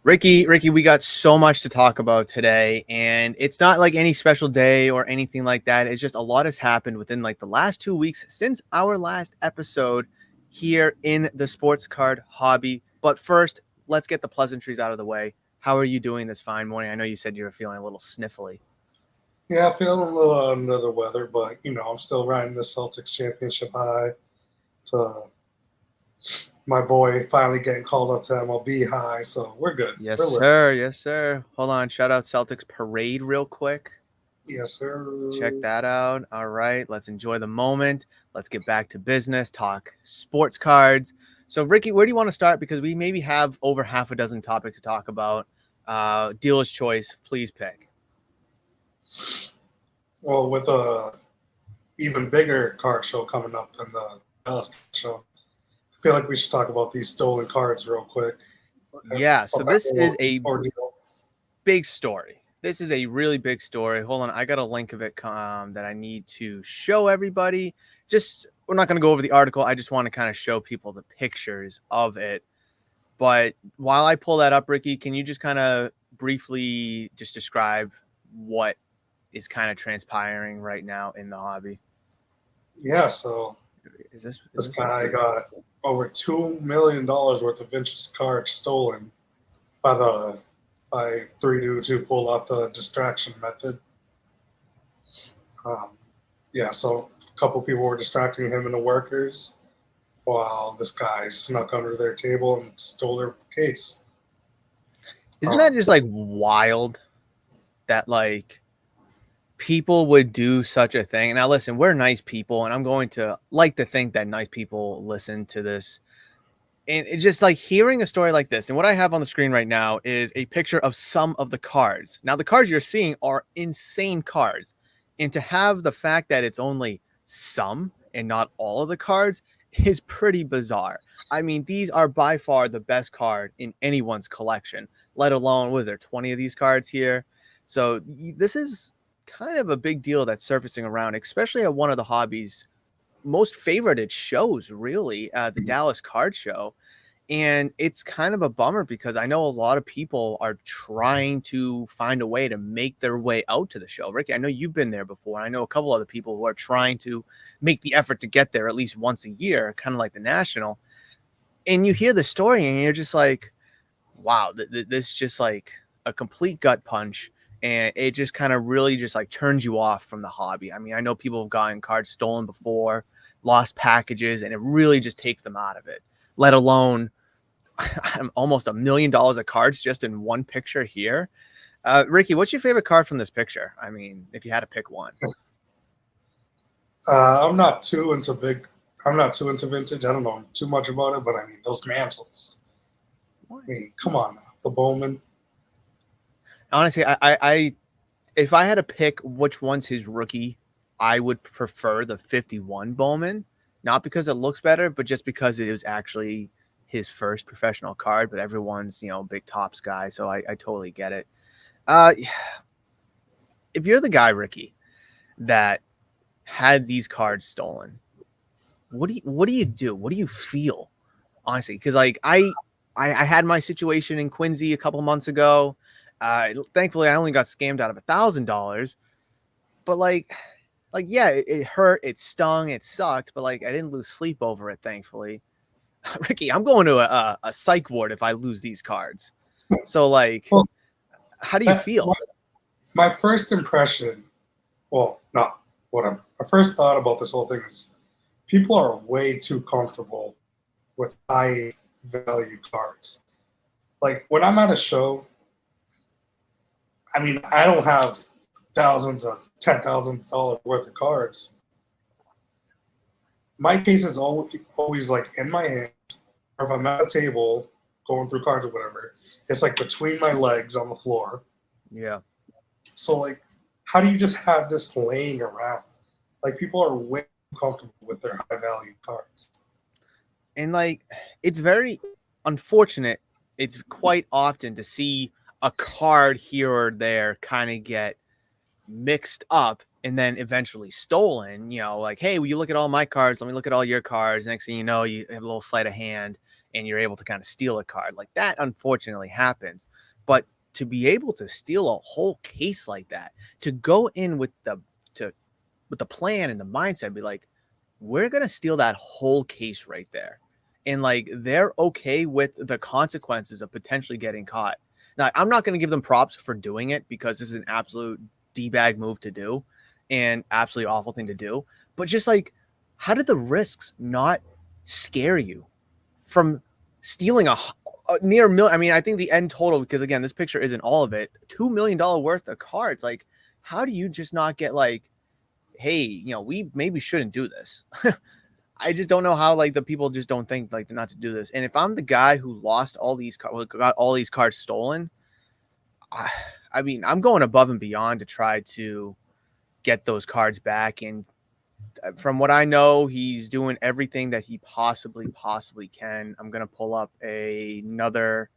Ricky, we got so much to talk about today, and it's not like any special day or anything like that. It's just a lot has happened within like the last 2 weeks since our last episode here in the sports card hobby. But first, let's get the pleasantries out of the way. How are you doing this fine morning? I know you said you were feeling a little sniffly. Yeah, feeling a little under the weather, but I'm still riding the Celtics championship high. My boy finally getting called up to MLB high, so we're good. Yes, We're lit. sir. Yes, sir. Hold on. Shout out Celtics Parade real quick. Yes, sir. Check that out. All right. Let's enjoy the moment. Let's get back to business, talk sports cards. So, Ricky, where do you want to start? Because we maybe have over half a dozen topics to talk about. Dealer's choice. Please pick. Well, with a even bigger card show coming up than the Dallas show, I feel like we should talk about these stolen cards real quick. Yeah. So this is a ordeal. big story. This is a really big story. Hold on. I got a link of it that I need to show everybody. We're not going to go over the article. I just want to kind of show people the pictures of it. But while I pull that up, Ricky, can you just kind of briefly just describe what is kind of transpiring right now in the hobby? Yeah, so this guy got over $2 million worth of vintage cards stolen by three dudes who pulled off the distraction method. So a couple people were distracting him and the workers while this guy snuck under their table and stole their case. Isn't that just like wild that like people would do such a thing? Now, listen, we're nice people, and I'm going to like to think that nice people listen to this. And it's just like hearing a story like this. And what I have on the screen right now is a picture of some of the cards. Now, the cards you're seeing are insane cards. And to have the fact that it's only some and not all of the cards is pretty bizarre. I mean, these are by far the best card in anyone's collection, let alone, was there 20 of these cards here? So this is kind of a big deal that's surfacing around, especially at one of the hobby's most favorited shows, really, the Dallas Card Show. And it's kind of a bummer because I know a lot of people are trying to find a way to make their way out to the show. Ricky, I know you've been there before. I know a couple other people who are trying to make the effort to get there at least once a year, kind of like the National. And you hear the story and you're just like, wow, this is just like a complete gut punch. And it just kind of really just like turns you off from the hobby. I mean, I know people have gotten cards stolen before, lost packages, and it really just takes them out of it, let alone almost $1 million of cards just in one picture here. Ricky, what's your favorite card from this picture? I mean, if you had to pick one. I'm not too into vintage. I don't know too much about it, but I mean, those mantles. What? I mean, come on now. The Bowman. Honestly, I if I had to pick which one's his rookie, I would prefer the 51 Bowman, not because it looks better, but just because it was actually his first professional card. But everyone's, big Topps guy, so I totally get it. If you're the guy, Ricky, that had these cards stolen, what do you do? What do you feel, honestly? Because like I had my situation in Quincy a couple months ago. Thankfully, I only got scammed out of $1,000, but like yeah, it hurt, it stung, it sucked, but like I didn't lose sleep over it, thankfully. Ricky, I'm going to a psych ward if I lose these cards. So like, how do you feel? My first impression, my first thought about this whole thing is people are way too comfortable with high value cards. Like when I'm at a show, I mean, I don't have thousands of $10,000 worth of cards. My case is always like in my hand, or if I'm at a table going through cards or whatever, it's like between my legs on the floor. Yeah. So like, how do you just have this laying around? Like people are way too comfortable with their high value cards. And like, it's very unfortunate. It's quite often to see a card here or there kind of get mixed up and then eventually stolen, you know, like, hey, will you look at all my cards? Let me look at all your cards. Next thing you know, you have a little sleight of hand and you're able to kind of steal a card. Like that, unfortunately, happens. But to be able to steal a whole case like that, to go in with the plan and the mindset, be like, we're gonna steal that whole case right there. And like they're okay with the consequences of potentially getting caught. Now, I'm not gonna give them props for doing it because this is an absolute D-bag move to do and absolutely awful thing to do. But just like, how did the risks not scare you from stealing a near million? I mean, I think the end total, because again, this picture isn't all of it, $2 million worth of cards. Like, how do you just not get like, hey, you know, we maybe shouldn't do this? I just don't know how like the people just don't think like not to do this. And if I'm the guy who lost all these got all these cards stolen, I mean, I'm going above and beyond to try to get those cards back. And from what I know, he's doing everything that he possibly can. I'm gonna pull up another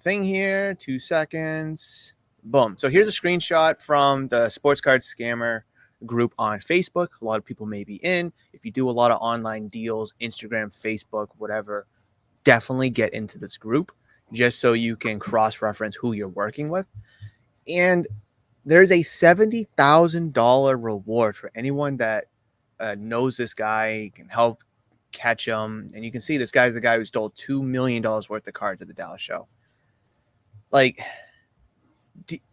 thing here. 2 seconds. Boom. So here's a screenshot from the Sports Card Scammer group on Facebook. A lot of people may be in. If you do a lot of online deals, Instagram, Facebook, whatever, definitely get into this group just so you can cross-reference who you're working with. And there's a $70,000 reward for anyone that knows this guy, can help catch him. And you can see this guy's the guy who stole $2 million worth of cards at the Dallas show. Like,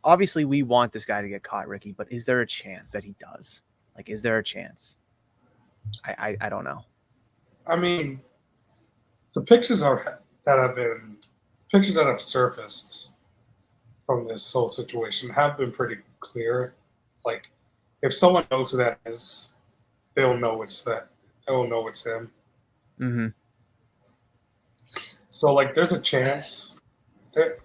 obviously we want this guy to get caught, Ricky, but is there a chance that he does? Like, is there a chance? I don't know. I mean, the pictures that have surfaced from this whole situation have been pretty clear. Like, if someone knows who that is, they'll know it's that. They'll know it's him. Mm-hmm. So, like, there's a chance that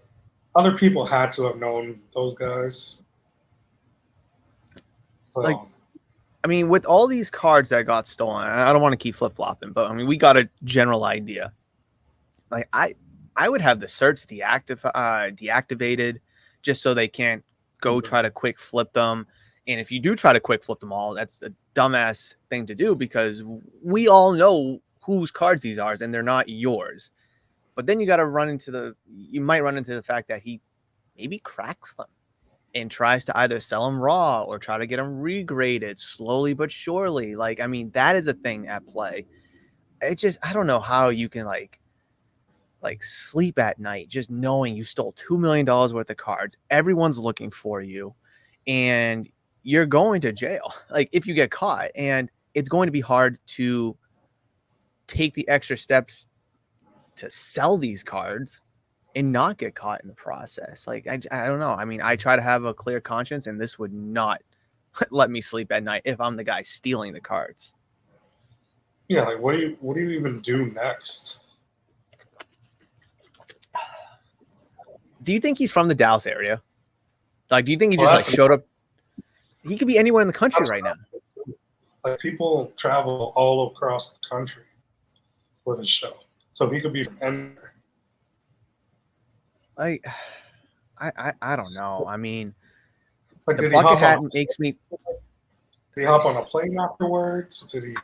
other people had to have known those guys. So, Like, I mean, with all these cards that got stolen, I don't want to keep flip-flopping, but I mean, we got a general idea. Like, I would have the certs deactivated just so they can't go try to quick flip them. And if you do try to quick flip them all, that's a dumbass thing to do because we all know whose cards these are and they're not yours. But then you got to you might run into the fact that he maybe cracks them and tries to either sell them raw or try to get them regraded slowly but surely. Like, I mean, that is a thing at play. It's just, I don't know how you can like sleep at night just knowing you stole $2 million worth of cards. Everyone's looking for you and you're going to jail, like, if you get caught. And it's going to be hard to take the extra steps to sell these cards and not get caught in the process. Like, I don't know. I mean, I try to have a clear conscience, and this would not let me sleep at night if I'm the guy stealing the cards. Yeah, like what do you even do next? Do you think he's from the Dallas area? Like, do you think he just like showed up? He could be anywhere in the country right now. Like, people travel all across the country for this show, so he could be from anywhere. Like, I don't know. I mean, like, the bucket hat makes me. Did he hop on a plane afterwards? Did he?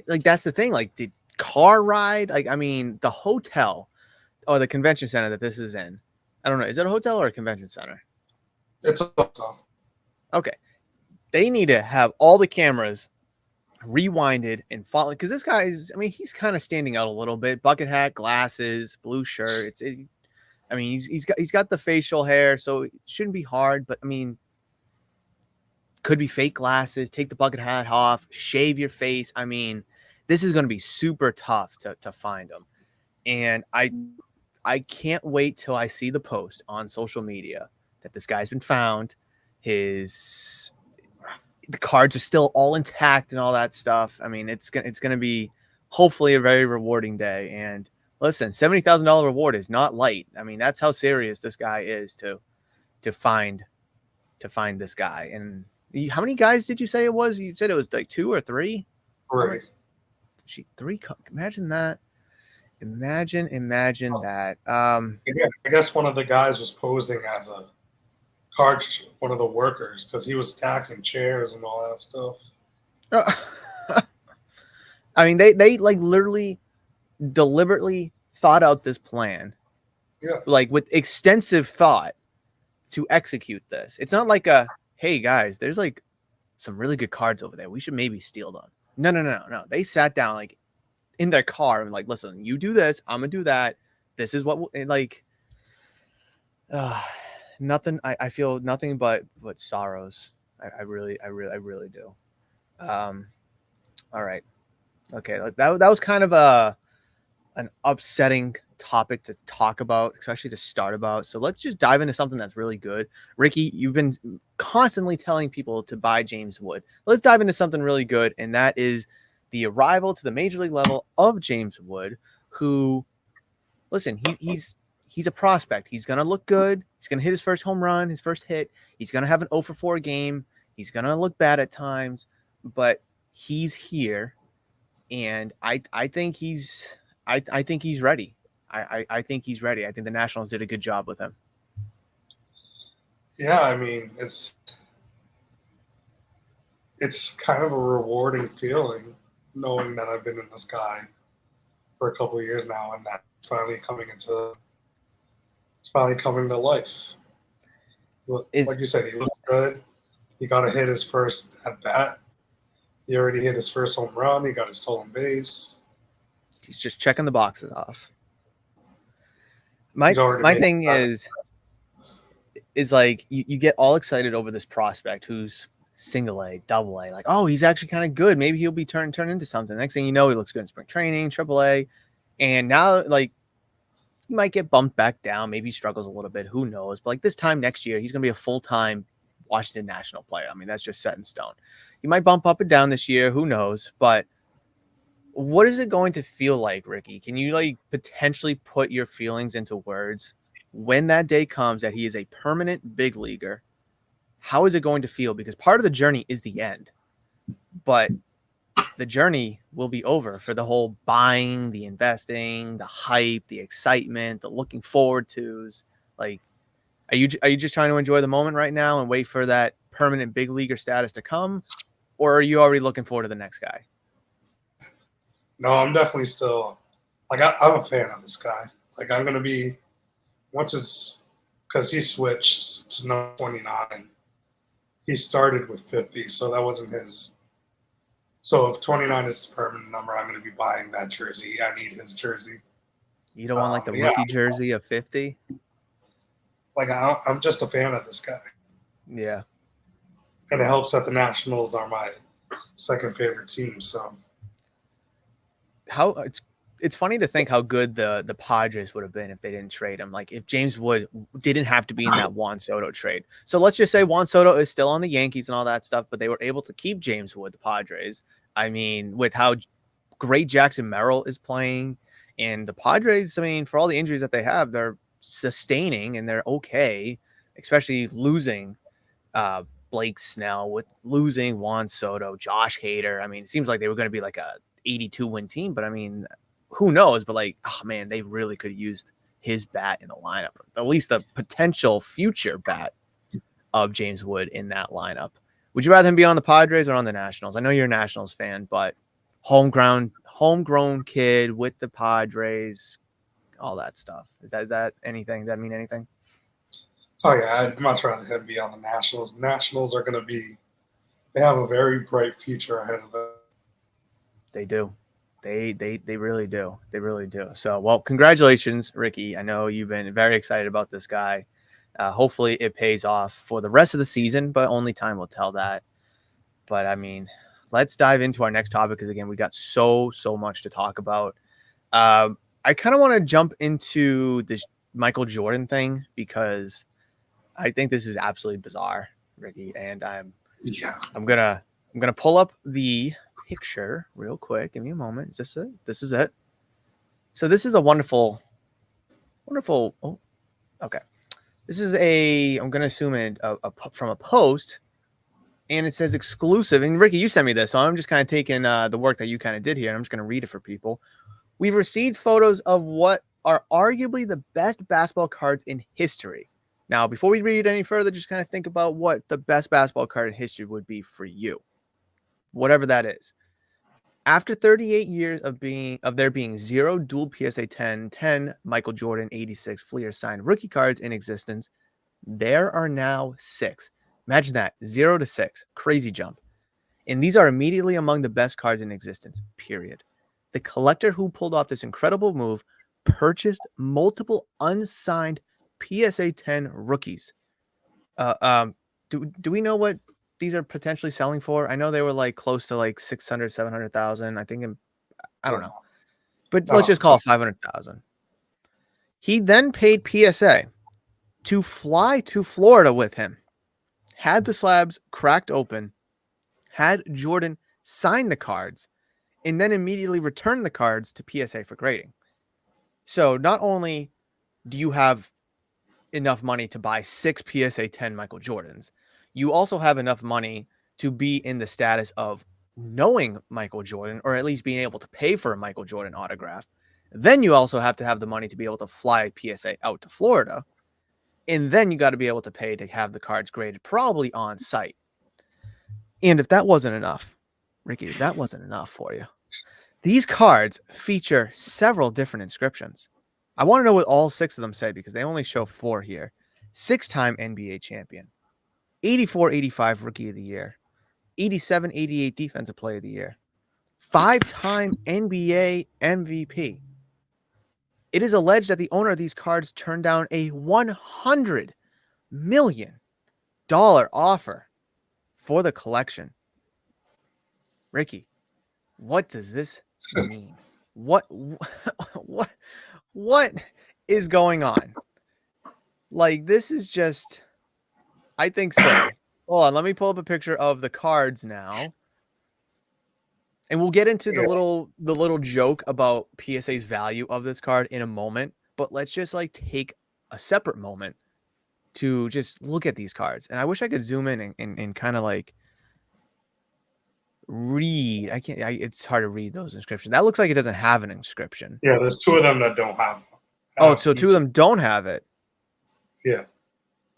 Like, that's the thing. Like, did car ride? Like, I mean, the hotel or the convention center that this is in. I don't know. Is it a hotel or a convention center? It's a hotel. Okay. They need to have all the cameras rewinded and followed, because this guy is, I mean, he's kind of standing out a little bit. Bucket hat, glasses, blue shirt. I mean, he's got the facial hair, so it shouldn't be hard. But I mean, could be fake glasses. Take the bucket hat off, shave your face. I mean, this is going to be super tough to find him. And I can't wait till I see the post on social media that this guy's been found. The cards are still all intact and all that stuff. I mean, it's gonna be hopefully a very rewarding day. And listen, $70,000 reward is not light. I mean, that's how serious this guy is to find this guy. And how many guys did you say it was? You said it was like 2 or 3. Right. 3. Imagine that. Imagine that. I guess one of the guys was posing as a one of the workers, because he was stacking chairs and all that stuff. I mean, they like literally deliberately thought out this plan, Yeah. like with extensive thought to execute this. It's not like a, hey guys, there's like some really good cards over there. We should maybe steal them. No. They sat down like in their car and like, listen, you do this, I'm gonna do that. This is what like nothing. I feel nothing but sorrows. I really do. All right. Okay. That was kind of an upsetting topic to talk about, especially to start about. So let's just dive into something that's really good. Ricky, you've been constantly telling people to buy James Wood. Let's dive into something really good, and that is the arrival to the major league level of James Wood, who, listen, he's a prospect. He's gonna look good. He's gonna hit his first home run, his first hit. He's gonna have an 0 for 4 game. He's gonna look bad at times, but he's here, and I think he's I think he's ready. I think he's ready. I think the Nationals did a good job with him. Yeah, I mean, it's kind of a rewarding feeling knowing that I've been in the sky for a couple of years now, and that it's finally coming to life. Like you said, he looks good. He got to hit his first at bat. He already hit his first home run. He got his stolen base. He's just checking the boxes off. My thing is like you get all excited over this prospect who's single A, double A, like, oh, he's actually kind of good. Maybe he'll be turned into something. Next thing you know, he looks good in spring training, triple A. And now, like, he might get bumped back down. Maybe he struggles a little bit. Who knows? But like this time next year, he's going to be a full-time Washington National player. I mean, that's just set in stone. He might bump up and down this year. Who knows? But what is it going to feel like, Ricky? Can you like potentially put your feelings into words when that day comes that he is a permanent big leaguer? How is it going to feel? Because part of the journey is the end, but the journey will be over for the whole buying, the investing, the hype, the excitement, the looking forward to's. Like, are you just trying to enjoy the moment right now and wait for that permanent big leaguer status to come? Or are you already looking forward to the next guy? No, I'm definitely still like I'm a fan of this guy. Like I'm gonna be once it's because he switched to number 29. He started with 50, so that wasn't his. So if 29 is his permanent number, I'm going to be buying that jersey. I need his jersey. You don't want like the rookie jersey of 50? Like I'm just a fan of this guy. Yeah. And it helps that the Nationals are my second favorite team. So how it's funny to think how good the Padres would have been if they didn't trade him. Like if James Wood didn't have to be in that Juan Soto trade. So let's just say Juan Soto is still on the Yankees and all that stuff, but they were able to keep James Wood, the Padres. I mean, with how great Jackson Merrill is playing, and the Padres, I mean, for all the injuries that they have, they're sustaining and they're okay, especially losing Blake Snell, with losing Juan Soto, Josh Hader. I mean, it seems like they were going to be like a 82 win team, but I mean, who knows? But like, oh man, they really could have used his bat in the lineup, at least the potential future bat of James Wood in that lineup. Would you rather him be on the Padres or on the Nationals? I know you're a Nationals fan, but homegrown kid with the Padres, all that stuff. Is that anything? Does that mean anything? Oh yeah, I'd much rather him be on the Nationals. The Nationals are going to be. They have a very bright future ahead of them. They do. They really do. They really do. So, well, congratulations, Ricky. I know you've been very excited about this guy. Hopefully it pays off for the rest of the season, but only time will tell that. But I mean, let's dive into our next topic because again, we got so much to talk about. I kind of want to jump into this Michael Jordan thing because I think this is absolutely bizarre, Ricky, and I'm gonna pull up the picture real quick. Give me a moment. Is this it? This is it. So this is a wonderful. Oh, okay. This is I'm going to assume from a post, and it says exclusive. And Ricky, you sent me this, so I'm just kind of taking the work that you kind of did here, and I'm just going to read it for people. We've received photos of what are arguably the best basketball cards in history. Now, before we read any further, just kind of think about what the best basketball card in history would be for you, whatever that is. After 38 years of there being 0 dual PSA 10 Michael Jordan 86 Fleer signed rookie cards in existence, there are now 6. Imagine that, 0 to 6, crazy jump. And these are immediately among the best cards in existence, period. The collector who pulled off this incredible move purchased multiple unsigned PSA 10 rookies. Do we know what these are potentially selling for? I know they were like close to like 600, 700,000. I think, I don't know, but let's just call it 500,000. He then paid PSA to fly to Florida with him, had the slabs cracked open, had Jordan sign the cards, and then immediately return the cards to PSA for grading. So not only do you have enough money to buy 6 PSA 10 Michael Jordans, you also have enough money to be in the status of knowing Michael Jordan, or at least being able to pay for a Michael Jordan autograph. Then you also have to have the money to be able to fly PSA out to Florida. And then you got to be able to pay to have the cards graded probably on site. And if that wasn't enough, Ricky, if that wasn't enough for you, these cards feature several different inscriptions. I want to know what all 6 of them say because they only show 4 here. 6-time NBA champion, 84-85 rookie of the year, 87-88 defensive player of the year, 5-time NBA MVP. It is alleged that the owner of these cards turned down a $100 million offer for the collection. Ricky, what does this mean? What is going on? Like, this is just, I think, silly. Hold on, let me pull up a picture of the cards now. And we'll get into the little joke about PSA's value of this card in a moment, but let's just like take a separate moment to just look at these cards. And I wish I could zoom in and kind of like read. It's hard to read those inscriptions. That looks like it doesn't have an inscription. Yeah, there's 2 of them that don't have. Oh, so 2 of them don't have it. Yeah.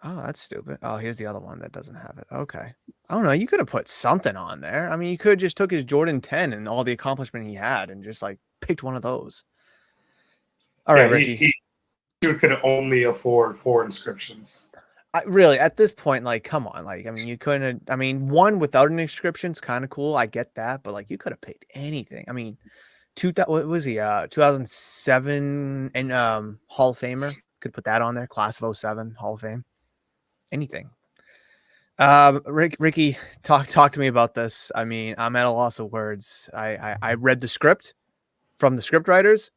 Oh, that's stupid. Oh, here's the other one that doesn't have it. Okay. I don't know. You could have put something on there. I mean, you could have just took his Jordan 10 and all the accomplishment he had and just like picked one of those. All right, Ricky. He could only afford 4 inscriptions. Really, at this point, like, come on. Like, I mean, you couldn't. I mean, one without an inscription is kind of cool. I get that, but like, you could have picked anything. I mean, what was he? 2007 and Hall of Famer. Could put that on there. Class of 07 Hall of Fame. Anything. Ricky, talk to me about this. I mean, I'm at a loss of words. I read the script from the script writers,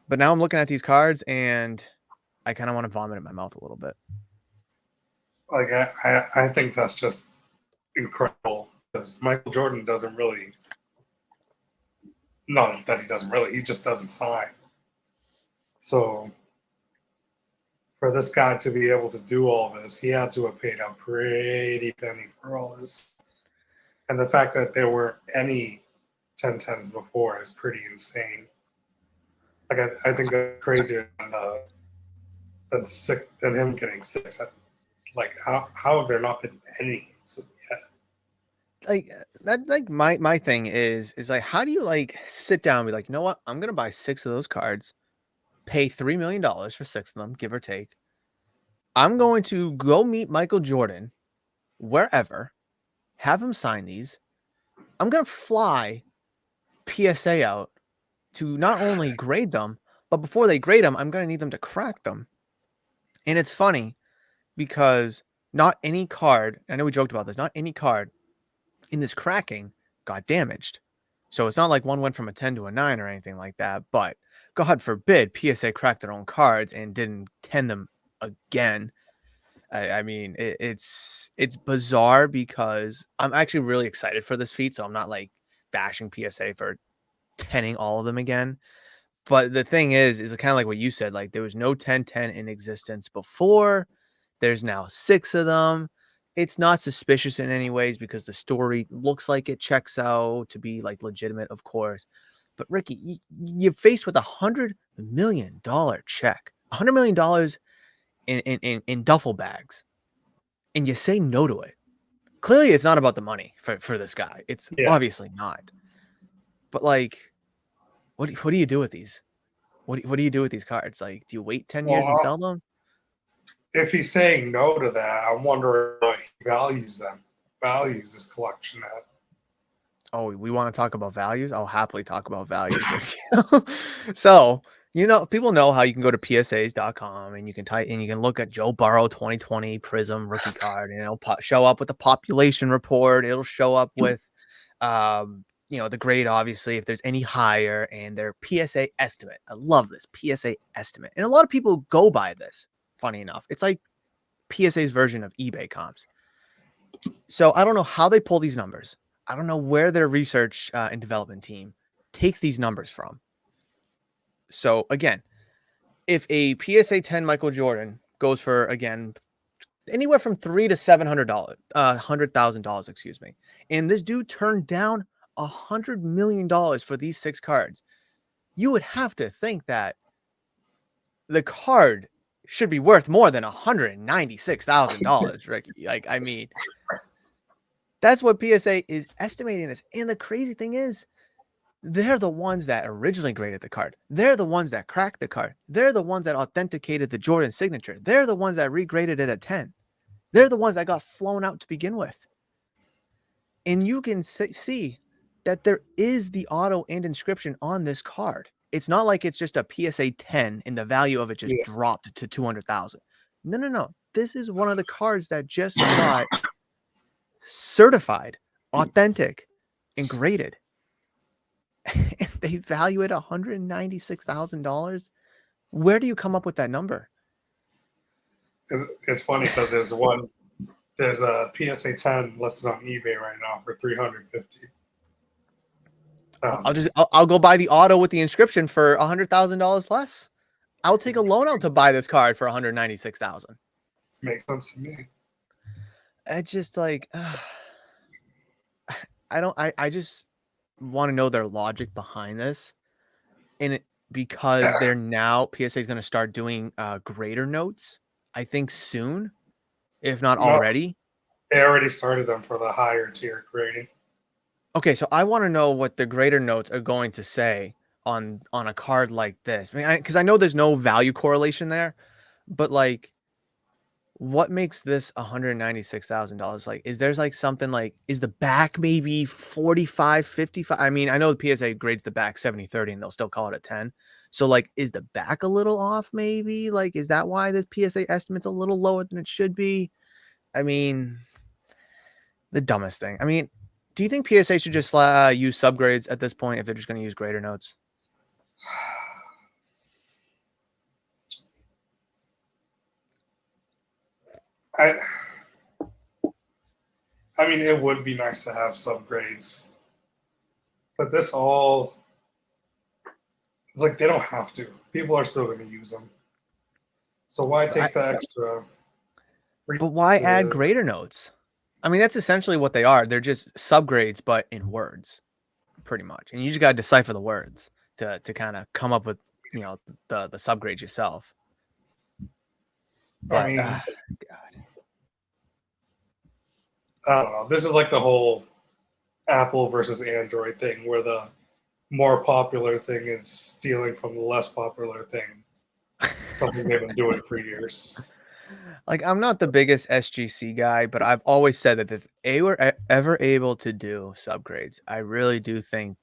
but now I'm looking at these cards and I kind of want to vomit in my mouth a little bit. Like, I think that's just incredible because Michael Jordan doesn't really, not that he doesn't really, he just doesn't sign. So for this guy to be able to do all this, he had to have paid a pretty penny for all this. And the fact that there weren't any 10-10s before is pretty insane. Like, I think that's crazier than him getting 6. Like, how have there not been any yet? Like that, like my thing is like, how do you like sit down and be like, you know what? I'm gonna buy 6 of those cards, pay $3 million for 6 of them, give or take. I'm going to go meet Michael Jordan wherever, have him sign these. I'm gonna fly PSA out to not only grade them, but before they grade them, I'm gonna need them to crack them. And it's funny because not any card, I know we joked about this, not any card in this cracking got damaged. So it's not like one went from a 10 to a 9 or anything like that, but God forbid PSA cracked their own cards and didn't 10 them again. I mean, it's bizarre because I'm actually really excited for this feat, so I'm not like bashing PSA for 10ing all of them again. But the thing is kind of like what you said, like there was no 10-10 in existence before. There's now 6 of them. It's not suspicious in any ways because the story looks like it checks out to be like legitimate, of course. But Ricky, you're faced with $100 million check, $100 million in duffel bags, and you say no to it. Clearly, it's not about the money for this guy. It's obviously not. But like, what do you do with these? What do you do with these cards? Like, do you wait 10 years and sell them? If he's saying no to that, I'm wondering how he values his collection at. Oh, we want to talk about values? I'll happily talk about values with you. So, people know how you can go to psas.com and you can type and you can look at Joe Burrow 2020 Prism rookie card, and it'll show up with the population report. It'll show up with, the grade, obviously, if there's any higher, and their PSA estimate. I love this PSA estimate. And a lot of people go by this, funny enough. It's like PSA's version of eBay comps. So I don't know how they pull these numbers. I don't know where their research and development team takes these numbers from. So again, if a PSA 10 Michael Jordan goes for, again, anywhere from $300,000 to $700,000, $100,000, excuse me, and this dude turned down $100 million for these 6 cards, you would have to think that the card should be worth more than $196,000, Ricky. Like, I mean, that's what PSA is estimating this. And the crazy thing is, they're the ones that originally graded the card. They're the ones that cracked the card. They're the ones that authenticated the Jordan signature. They're the ones that regraded it at 10. They're the ones that got flown out to begin with. And you can see that there is the auto and inscription on this card. It's not like it's just a PSA 10 and the value of it just dropped to 200,000. No. This is one of the cards that just got certified, authentic, and graded. And they value it $196,000. Where do you come up with that number? It's funny because there's a PSA 10 listed on eBay right now for $350,000. I'll go buy the auto with the inscription for $100,000 less. I'll take a loan out to buy this card for $196,000. Makes sense to me. It's just like, I just want to know their logic behind this. And because they're now, PSA is going to start doing grader notes, I think soon, if not already. They already started them for the higher tier grading. Okay, so I want to know what the grader notes are going to say on a card like this. I mean, because I know there's no value correlation there, but like, what makes this $196,000? Like, is there's like something like, is the back maybe 45, 55? I mean, I know the PSA grades the back 70-30 and they'll still call it a 10. So like, is the back a little off maybe? Like, is that why this PSA estimate's a little lower than it should be? I mean, the dumbest thing. I mean, do you think PSA should just use subgrades at this point if they're just going to use grader notes? I mean, it would be nice to have subgrades, but it's like they don't have to. People are still going to use them. So why take the extra? But why add grader notes? I mean, that's essentially what they are. They're just subgrades, but in words, pretty much. And you just got to decipher the words to kind of come up with, the subgrades yourself. But, I mean, God. I don't know. This is like the whole Apple versus Android thing, where the more popular thing is stealing from the less popular thing. Something they've been doing for years. Like, I'm not the biggest SGC guy, but I've always said that if they were ever able to do subgrades, I really do think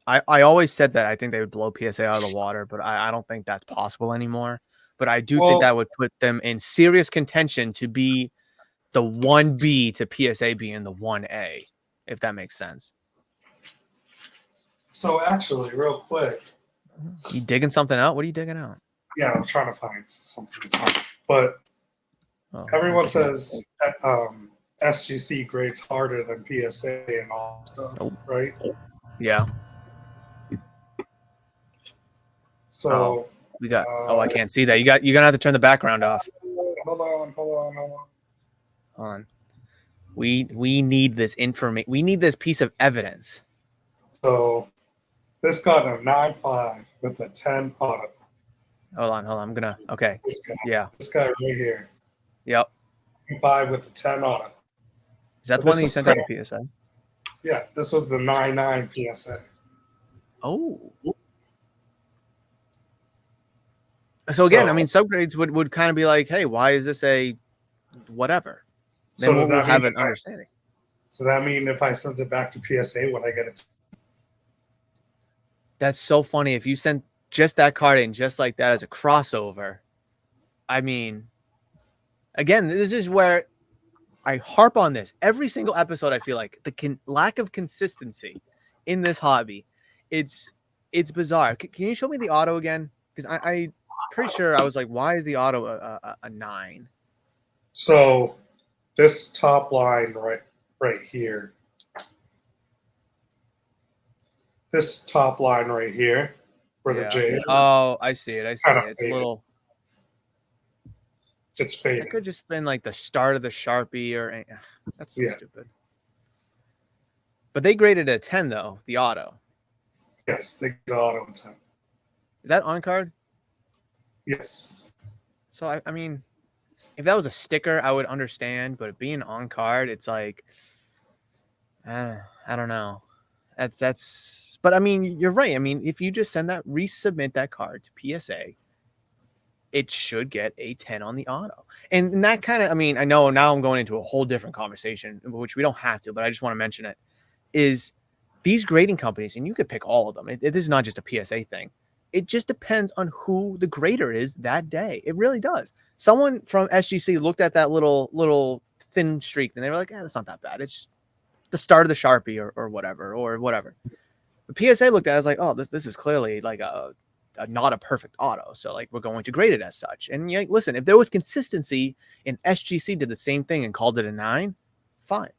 I always said that I think they would blow PSA out of the water, but I don't think that's possible anymore. But I do think that would put them in serious contention to be the 1B to PSA being the 1A, if that makes sense. So actually, real quick. You digging something out? What are you digging out? Yeah, I'm trying to find something. But everyone says SGC grades harder than PSA and all that stuff, right? Yeah. So we got. I can't see that. You're gonna have to turn the background off. Hold on. We need this information. We need this piece of evidence. So this got a 9.5 with a 10 auto. Hold on. I'm gonna. Okay. Yeah. This guy right here. Yep. 5 with the 10 on it. Is that But the one this that you is sent out crazy. to PSA? Yeah, this was the 99 PSA. Oh. So again, I mean, subgrades would kind of be like, hey, why is this a whatever? Then so does we'll that mean have an understanding. so that mean if I send it back to PSA, would I get it? That's so funny. If you sent just that card in just like that as a crossover, I mean, again, this is where I harp on this every single episode. I feel like the lack of consistency in this hobby, it's bizarre. Can you show me the auto again? Because I pretty sure I was like, why is the auto a 9? So this top line right here. This top line right here, where the J is. Oh, I see it. It's a little. It's fading. That could just been like the start of the Sharpie or that's so stupid. But they graded a 10 though, the auto. Yes, they get auto 10. Is that on card? Yes. So I mean, if that was a sticker, I would understand. But being on card, it's like, I don't know. That's. But I mean, you're right. I mean, if you just resubmit that card to PSA, it should get a 10 on the auto. And that kind of, I mean, I know now I'm going into a whole different conversation, which we don't have to, but I just want to mention it, is these grading companies, and you could pick all of them. It is not just a PSA thing. It just depends on who the grader is that day. It really does. Someone from SGC looked at that little thin streak and they were like, that's not that bad. It's the start of the Sharpie or whatever. The PSA looked at it, I was like, oh, this is clearly like a not a perfect auto. So like we're going to grade it as such. And yeah, listen, if there was consistency and SGC did the same thing and called it a 9, fine.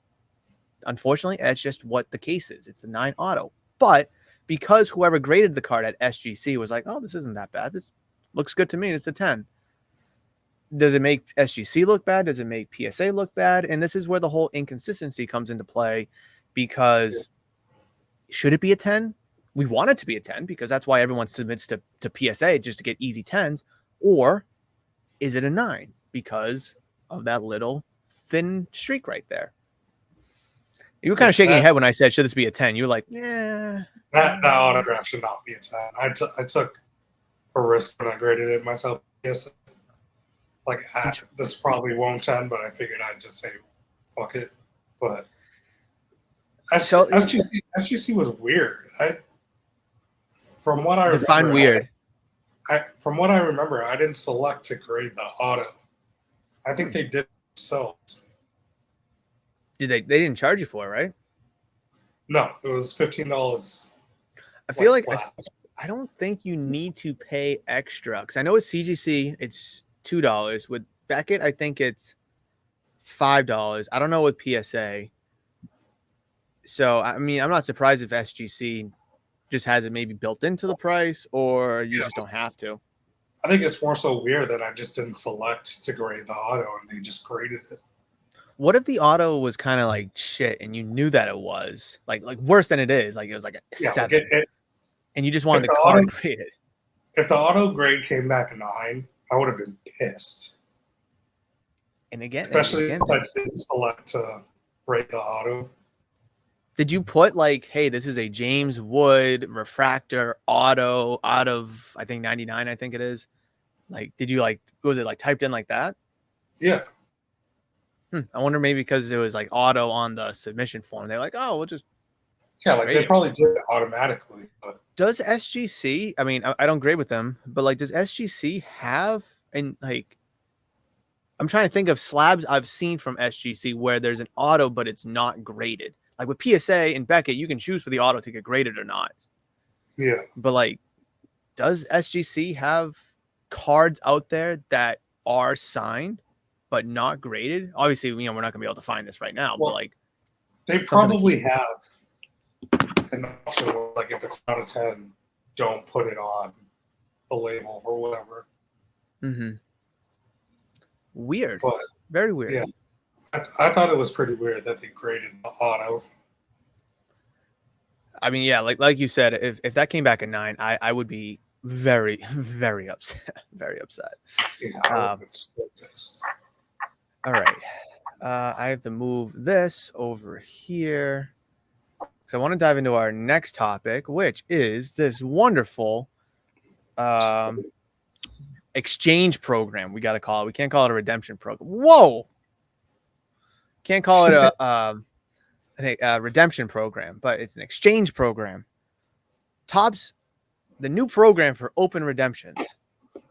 Unfortunately, that's just what the case is. It's a 9 auto. But because whoever graded the card at SGC was like, oh, this isn't that bad. This looks good to me. It's a 10. Does it make SGC look bad? Does it make PSA look bad? And this is where the whole inconsistency comes into play, because should it be a 10? We want it to be a 10 because that's why everyone submits to PSA, just to get easy 10s. Or is it a 9 because of that little thin streak right there? You were kind of shaking your head when I said, should this be a 10? You were like, yeah. That autograph should not be a 10. I took a risk when I graded it myself. Yes. Like, this probably won't 10, but I figured I'd just say, fuck it. But SGC was weird. From what I remember, define weird. From what I remember, I didn't select to grade the auto. I think they did themselves. Did they didn't charge you for it, right? No, it was $15. I feel like I don't think you need to pay extra, because I know with CGC it's $2. With Beckett, I think it's $5. I don't know with PSA. So I mean, I'm not surprised if SGC just has it maybe built into the price, or you just don't have to. I think it's more so weird that I just didn't select to grade the auto and they just graded it. What if the auto was kind of like shit and you knew that it was like worse than it is? Like it was like a 7, and you just wanted the card graded. If the auto grade came back a 9, I would have been pissed. And again, especially since I didn't select to grade the auto. Did you put like, hey, this is a James Wood refractor auto out of, I think 99, I think it is. Like, did you like, was it like typed in like that? Yeah. I wonder, maybe because it was like auto on the submission form, they're like, oh, we'll just. Yeah, like they probably did it automatically. But does SGC, I mean, I don't grade with them, but like, does SGC have, and like, I'm trying to think of slabs I've seen from SGC where there's an auto, but it's not graded. Like with PSA and Beckett, you can choose for the auto to get graded or not. Yeah. But like, does SGC have cards out there that are signed but not graded? Obviously, you know, we're not gonna be able to find this right now, but like, they probably have an option where, like, if it's not a 10, don't put it on the label or whatever. Weird. But, very weird. Yeah. I thought it was pretty weird that they graded the auto. I mean, yeah, like you said, if that came back a 9, I would be very, very upset. Very upset. Yeah, I would have been so pissed. All right. I have to move this over here. So I want to dive into our next topic, which is this wonderful exchange program. We got to call it. We can't call it a redemption program. Whoa! Can't call it a redemption program, but it's an exchange program. Topps, the new program for open redemptions.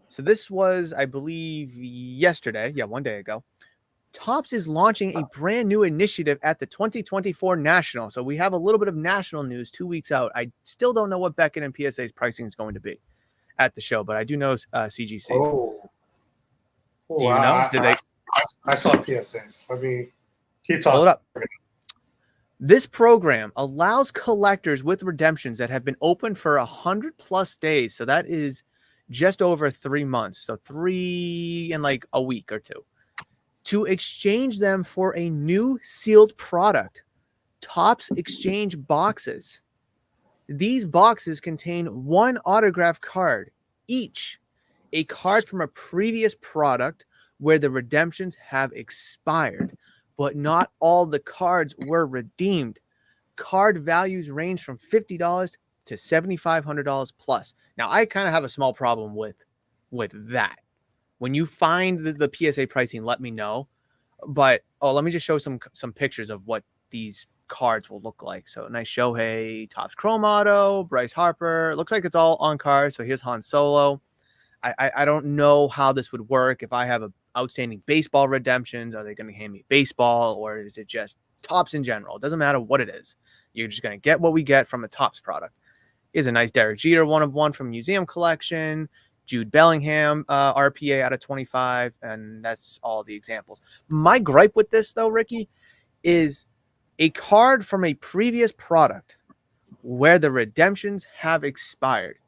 So this was, I believe, yesterday. Yeah, one day ago. Topps is launching a brand new initiative at the 2024 National. So we have a little bit of national news 2 weeks out. I still don't know what Beckett and PSA's pricing is going to be at the show, but I do know CGC. Oh, Do you know? Did they? I saw PSAs. Let me keep talking. Hold up. This program allows collectors with redemptions that have been open for 100+ days. So that is just over 3 months. So 3 in like a week or two. To exchange them for a new sealed product, Topps Exchange boxes. These boxes contain one autograph card, each a card from a previous product where the redemptions have expired, but not all the cards were redeemed. Card values range from $50 to $7,500 plus. Now, I kind of have a small problem with that. When you find the PSA pricing, let me know. But let me just show some pictures of what these cards will look like. So nice Shohei, Topps Chrome Auto, Bryce Harper. It looks like it's all on cards. So here's Han Solo. I don't know how this would work. If I have a outstanding baseball redemptions, are they going to hand me baseball, or is it just Topps in general? It doesn't matter what it is. You're just going to get what we get from a Topps product. Here's a nice Derek Jeter 1/1 from Museum Collection. Jude Bellingham, RPA out of 25, and that's all the examples. My gripe with this, though, Ricky, is a card from a previous product where the redemptions have expired.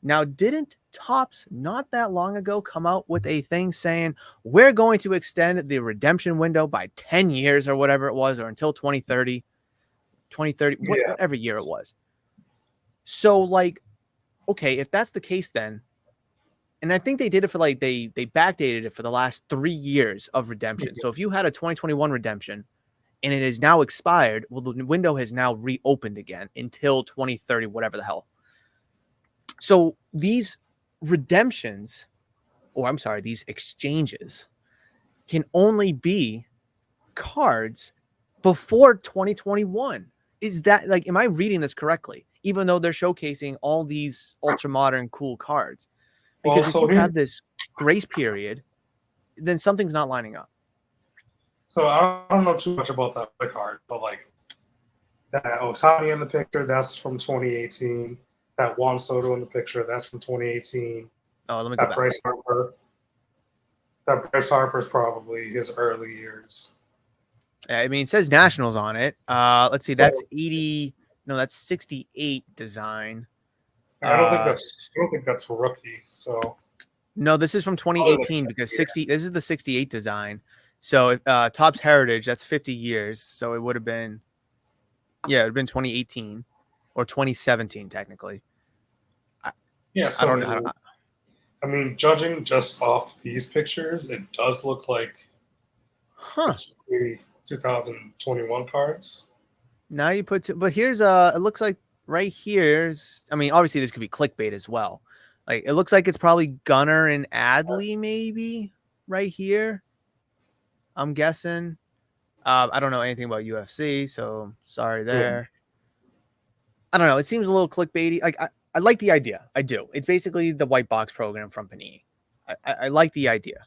Now, didn't Topps not that long ago come out with a thing saying we're going to extend the redemption window by 10 years or whatever it was, or until 2030, whatever year it was? So, like, okay, if that's the case, then. And I think they did it for like they backdated it for the last 3 years of redemption. So if you had a 2021 redemption and it is now expired, well, the window has now reopened again until 2030, whatever the hell. So these redemptions, or I'm sorry, these exchanges can only be cards before 2021. Is that like, am I reading this correctly? Even though they're showcasing all these ultra modern cool cards. Because if you have this grace period, then something's not lining up. So I don't know too much about that other card, but like that Otani in the picture, that's from 2018. That Juan Soto in the picture, that's from 2018. Oh, let me go back. That Bryce Harper's probably his early years. I mean, it says Nationals on it. Let's see, that's 80. No, that's 68 design. I don't think that's rookie. So no, this is from 2018 because 60. This is the 68 design. So Topps Heritage, that's 50 years. So it would have been, yeah, it would have been 2018 or 2017 technically. Yeah, so I don't know. I mean, judging just off these pictures, it does look like it's 2021 cards. Now you put, but here's it looks like right here's, I mean, obviously this could be clickbait as well. Like it looks like it's probably Gunnar and Adley maybe right here. I'm guessing. I don't know anything about UFC, so sorry there. I don't know. It seems a little clickbaity. Like I like the idea. I do. It's basically the white box program from Panini. I like the idea,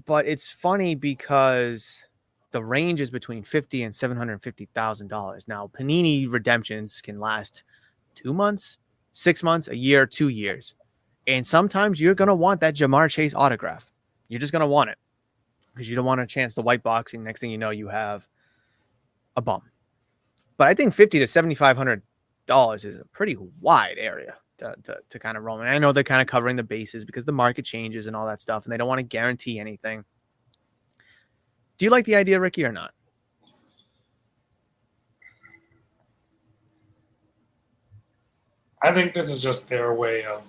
but it's funny because the range is between $50,000 and $750,000. Now, Panini redemptions can last 2 months, 6 months, a year, 2 years, and sometimes you're gonna want that Jamar Chase autograph. You're just gonna want it because you don't want a chance to white boxing. Next thing you know, you have a bum. But I think $50,000 to $7,500 is a pretty wide area to kind of roam. And I know they're kind of covering the bases because the market changes and all that stuff, and they don't want to guarantee anything. Do you like the idea, Ricky, or not? I think this is just their way of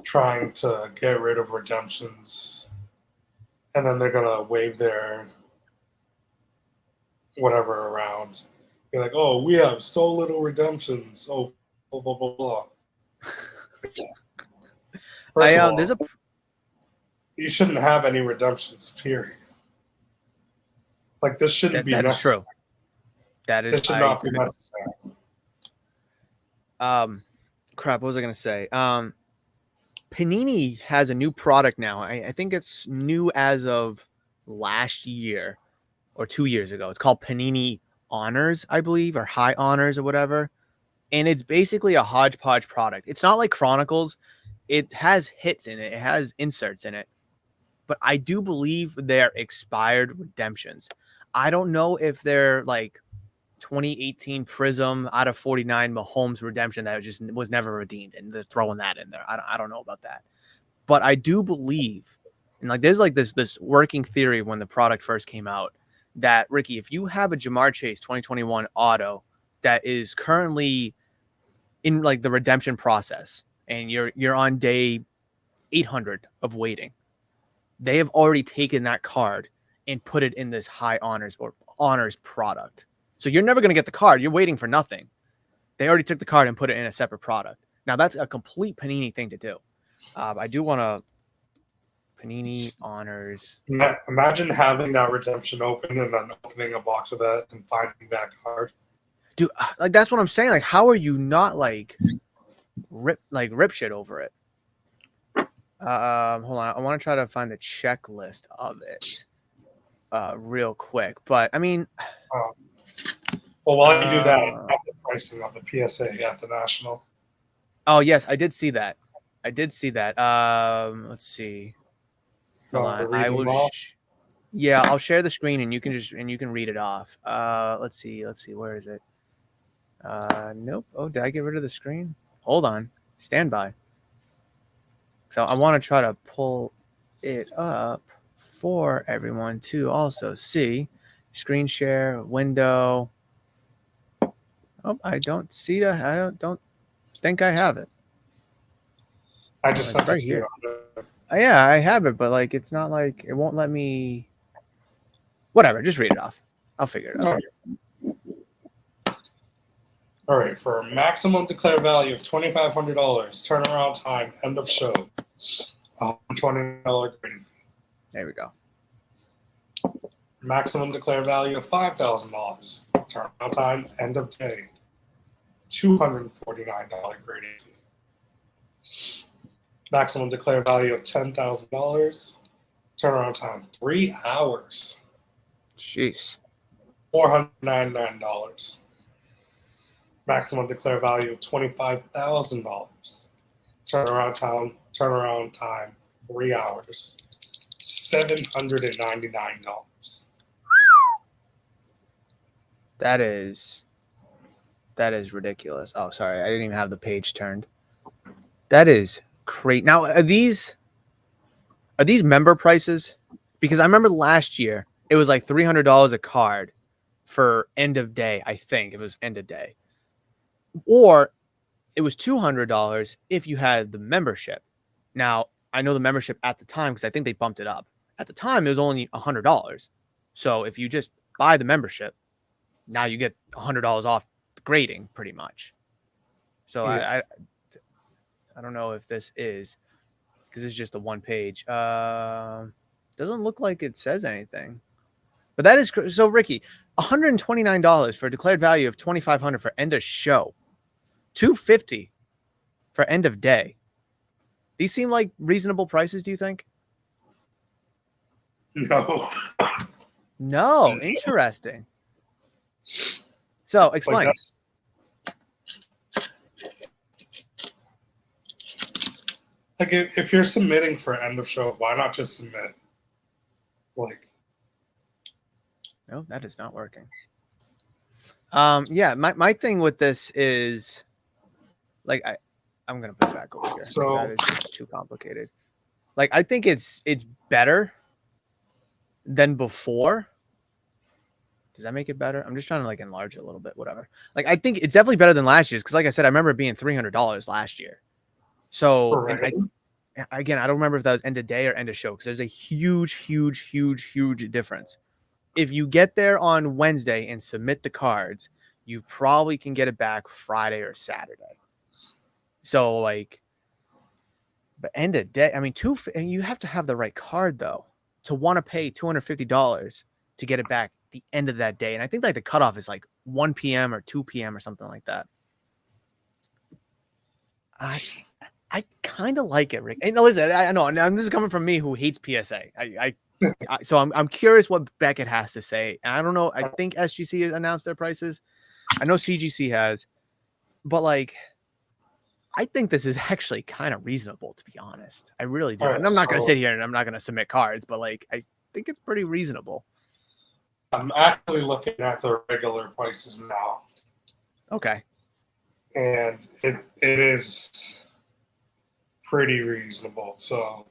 trying to get rid of redemptions, and then they're gonna wave their whatever around. Be like, oh, we have so little redemptions. Oh, blah blah blah blah. First of all, there's a you shouldn't have any redemptions. Period. Like this shouldn't be that is necessary. true. That is It should not be necessary. Crap, what was I gonna say? Panini has a new product now. I think it's new as of last year or 2 years ago. It's called Panini Honors, I believe, or High Honors or whatever. And it's basically a hodgepodge product. It's not like Chronicles. It has hits in it. It has inserts in it. But I do believe they're expired redemptions. I don't know if they're like 2018 Prism out of 49 Mahomes redemption that just was never redeemed, and they're throwing that in there. I don't know about that, but I do believe, and like there's like this working theory when the product first came out that Ricky, if you have a Jamar Chase 2021 auto that is currently in like the redemption process and you're on day 800 of waiting, they have already taken that card and put it in this high honors or honors product. So you're never going to get the card. You're waiting for nothing. They already took the card and put it in a separate product. Now, that's a complete Panini thing to do. I do want to Panini Honors. Imagine having that redemption open and then opening a box of that and finding that card. Dude, like that's what I'm saying. Like, how are you not like rip shit over it? Hold on. I want to try to find the checklist of it real quick. But I mean, well, while you do that, I have the pricing of the PSA at the National. Oh yes, I did see that. Let's see. Hold on. I will. Yeah, I'll share the screen and you can read it off. Let's see. Where is it? Nope. Oh, did I get rid of the screen? Hold on. Stand by. So I want to try to pull it up for everyone to also see. Screen share window. Oh, I don't see that. I don't think I have it. I just sent it to you. Yeah, I have it, but like it's not like it won't let me. Whatever, just read it off. I'll figure it out. All right, for a maximum declared value of $2,500, turnaround time, end of show, $120 grading fee. There we go. Maximum declared value of $5,000, turnaround time, end of day, $249 grading fee. Maximum declared value of $10,000, turnaround time 3 hours. Jeez. $499. Maximum declared value of $25,000. Turnaround time 3 hours. $799. That is ridiculous. Oh, sorry, I didn't even have the page turned. That is great. Now, are these member prices? Because I remember last year it was like $300 a card for end of day. I think it was end of day, or it was $200 if you had the membership. Now I know the membership at the time because I think they bumped it up. At the time, it was only $100. So if you just buy the membership, now you get $100 off the grading, pretty much. So yeah. I don't know if this is because it's just a one page. Doesn't look like it says anything, but that is so. Ricky, $129 for a declared value of $2,500 for end of show, $250 for end of day. These seem like reasonable prices. Do you think? No. Interesting. So explain. Like if you're submitting for end of show, why not just submit? Like, no, that is not working. Yeah, my thing with this is like I'm gonna put it back over here. So that is just too complicated. Like I think it's better than before. Does that make it better? I'm just trying to like enlarge it a little bit, whatever. Like I think it's definitely better than last year's because like I said, I remember it being $300 last year. So again, I don't remember if that was end of day or end of show because there's a huge difference. If you get there on Wednesday and submit the cards, you probably can get it back Friday or Saturday. So like, but end of day, I mean, and you have to have the right card though to want to pay $250 to get it back the end of that day. And I think like the cutoff is like 1 p.m. or 2 p.m. or something like that. I kind of like it, Rick. And listen, I know, and this is coming from me who hates PSA. So I'm curious what Beckett has to say. I don't know. I think SGC has announced their prices. I know CGC has, but like, I think this is actually kind of reasonable, to be honest. I really do. Right, and I'm not going to sit here and I'm not going to submit cards, but like, I think it's pretty reasonable. I'm actually looking at the regular prices now. Okay. And it is pretty reasonable. So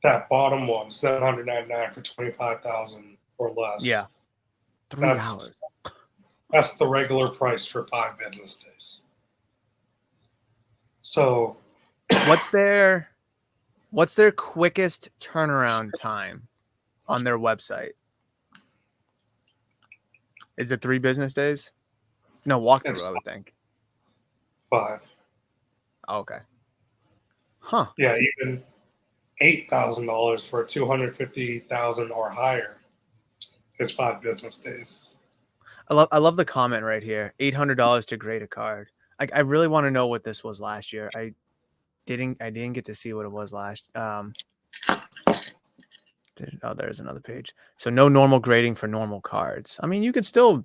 that bottom one, $799 for 25,000 or less. Yeah. 3 hours. That's the regular price for 5 business days. So what's their quickest turnaround time on their website? Is it 3 business days? No, walkthrough, I would think. 5. Oh, okay. Huh. Yeah, even $8,000 for 250,000 or higher is 5 business days. I love the comment right here. $800 to grade a card. I really want to know what this was last year. I didn't get to see what it was last. Oh, there's another page. So no normal grading for normal cards. I mean, you could still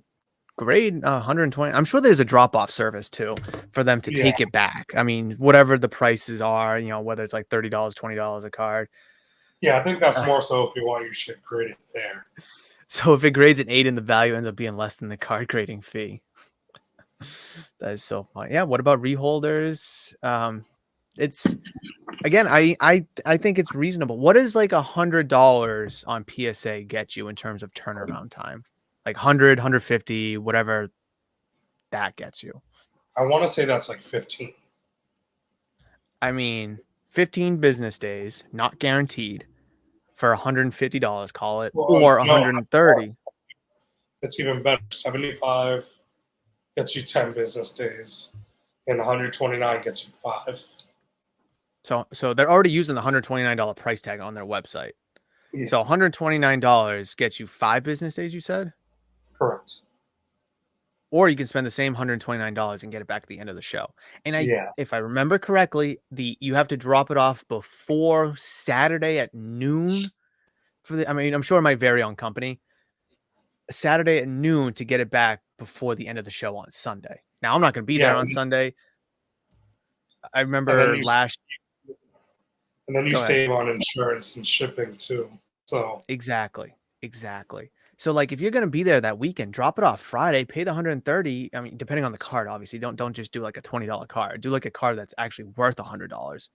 grade 120. I'm sure there's a drop-off service too for them to take it back. I mean, whatever the prices are, whether it's like $30, $20 a card. Yeah, I think that's more so if you want your shit graded there. So if it grades an 8 and the value ends up being less than the card grading fee. That is so funny. Yeah. What about reholders? It's again, I think it's reasonable. What does like $100 on PSA get you in terms of turnaround time? Like 100, 150, whatever that gets you. I want to say that's like 15. I mean, 15 business days, not guaranteed, for $150, call it, or 130. It's even better. 75 gets you 10 business days, and 129 gets you 5. So they're already using the $129 price tag on their website. Yeah. So $129 gets you 5 business days, you said? Correct. Or you can spend the same $129 and get it back at the end of the show. And if I remember correctly, you have to drop it off before Saturday at noon. I'm sure it might vary on company. Saturday at noon to get it back before the end of the show on Sunday. Now I'm not going to be there on Sunday. I remember last. And then you save on insurance and shipping too. So exactly. So like if you're going to be there that weekend, drop it off Friday, pay the 130. I mean, depending on the card, obviously, don't just do like a $20 card. Do like a card that's actually worth $100.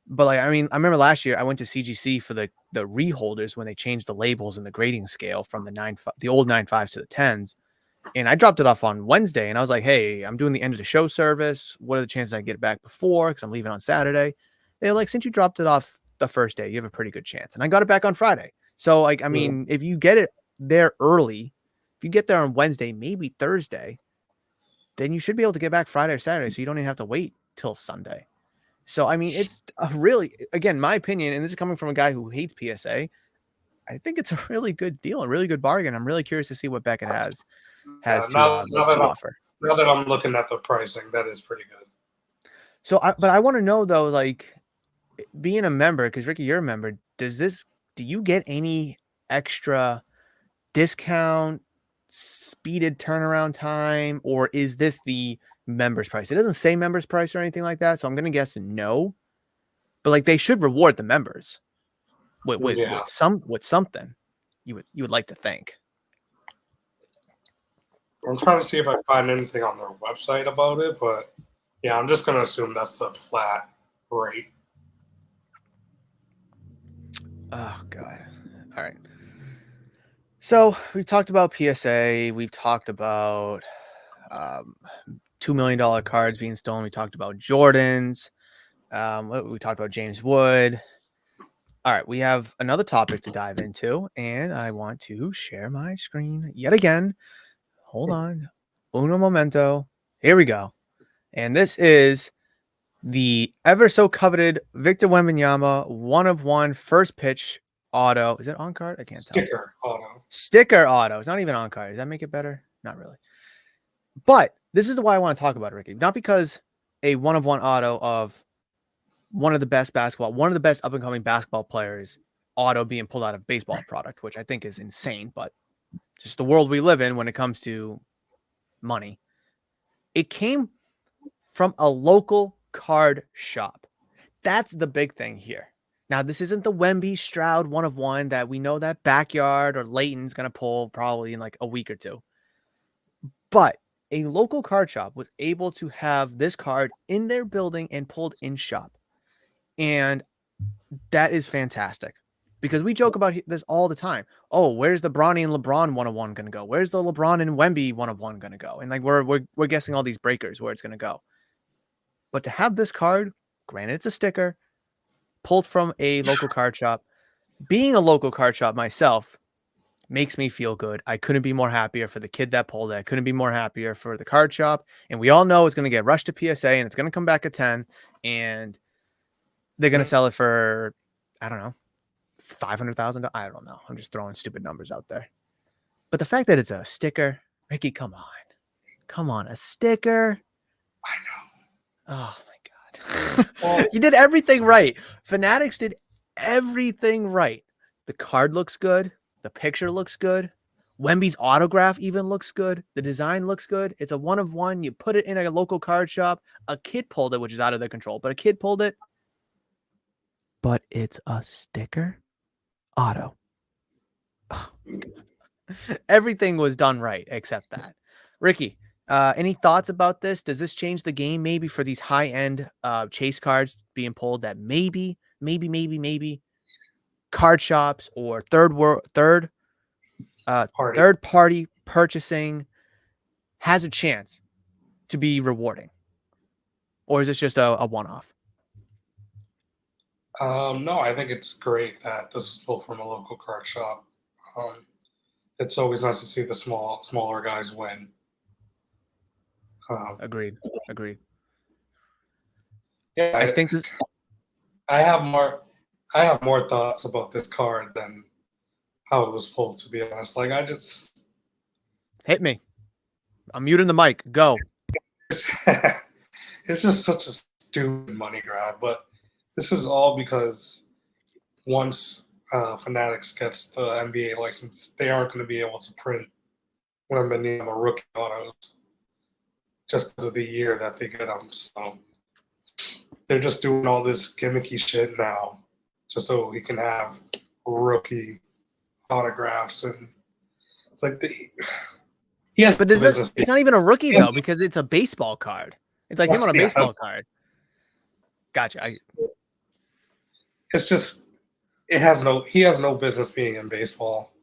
But like, I mean, I remember last year I went to CGC for the reholders when they changed the labels and the grading scale from the old 9.5s to the 10s. And I dropped it off on Wednesday and I was like, hey, I'm doing the end of the show service. What are the chances I get it back before? Because I'm leaving on Saturday. They're like, since you dropped it off the first day, you have a pretty good chance. And I got it back on Friday. So like, I mean, if you get it there early, if you get there on Wednesday, maybe Thursday, then you should be able to get back Friday or Saturday. So you don't even have to wait till Sunday. So, I mean, it's a really, again, my opinion, and this is coming from a guy who hates PSA. I think it's a really good deal, a really good bargain. I'm really curious to see what Beckett has to offer. Now that I'm looking at the pricing, that is pretty good. So, but I want to know though, like being a member, because Ricky, you're a member. Do you get any extra discount, speeded turnaround time, or is this the members price? It doesn't say members price or anything like that, so I'm gonna guess no. But like they should reward the members with something. You would like to think. I'm trying to see if I find anything on their website about it, but yeah, I'm just gonna assume that's a flat rate. Oh God! All right. So we've talked about PSA. We've talked about $2 million cards being stolen. We talked about Jordans. We talked about James Wood. All right, we have another topic to dive into, and I want to share my screen yet again. Hold on. Uno momento. Here we go. And this is the ever so coveted Victor Wembanyama 1/1 first pitch auto. Is it on card? I can't tell. Sticker auto. Sticker auto. It's not even on card. Does that make it better? Not really. But this is why I want to talk about it, Ricky. Not because a 1/1 auto of one of the best up and coming basketball players auto being pulled out of baseball product, which I think is insane, but just the world we live in when it comes to money. It came from a local card shop. That's the big thing here. Now, this isn't the Wemby Stroud 1/1 that we know that Backyard or Layton's going to pull probably in like a week or two. But a local card shop was able to have this card in their building and pulled in shop. And that is fantastic because we joke about this all the time. Oh, where's the Bronny and LeBron 1/1 going to go? Where's the LeBron and Wemby 1/1 going to go? And like we're guessing all these breakers where it's going to go. But to have this card, granted it's a sticker, pulled from a local card shop, being a local card shop myself makes me feel good. I couldn't be more happier for the kid that pulled it. I couldn't be more happier for the card shop. And we all know it's going to get rushed to PSA and it's going to come back at 10 and they're going to sell it for, I don't know, $500,000. I don't know. I'm just throwing stupid numbers out there. But the fact that it's a sticker, Ricky, come on, a sticker. I know. Oh my God. Well, you did everything right. Fanatics did everything right. The card looks good. The picture looks good. Wemby's autograph even looks good. The design looks good. It's a 1/1. You put it in a local card shop. A kid pulled it, which is out of their control, but a kid pulled it. But it's a sticker auto. Oh, everything was done right except that. Ricky, any thoughts about this? Does this change the game maybe for these high-end chase cards being pulled that maybe card shops or third party purchasing has a chance to be rewarding? Or is this just a one-off? No, I think it's great that this is pulled from a local card shop. It's always nice to see the smaller guys win. Agreed. Yeah, I think this. I have more thoughts about this card than how it was pulled. To be honest, like I just Hit me. I'm muting the mic. Go. it's just such a stupid money grab, but this is all because once Fanatics gets the NBA license, they aren't going to be able to print Wembanyama rookie autos just because of the year that they get them. So they're just doing all this gimmicky shit now just so he can have rookie autographs. And it's like yes, but it's not even a rookie though because it's a baseball card. It's like him on a baseball card. Gotcha. It's just he has no business being in baseball.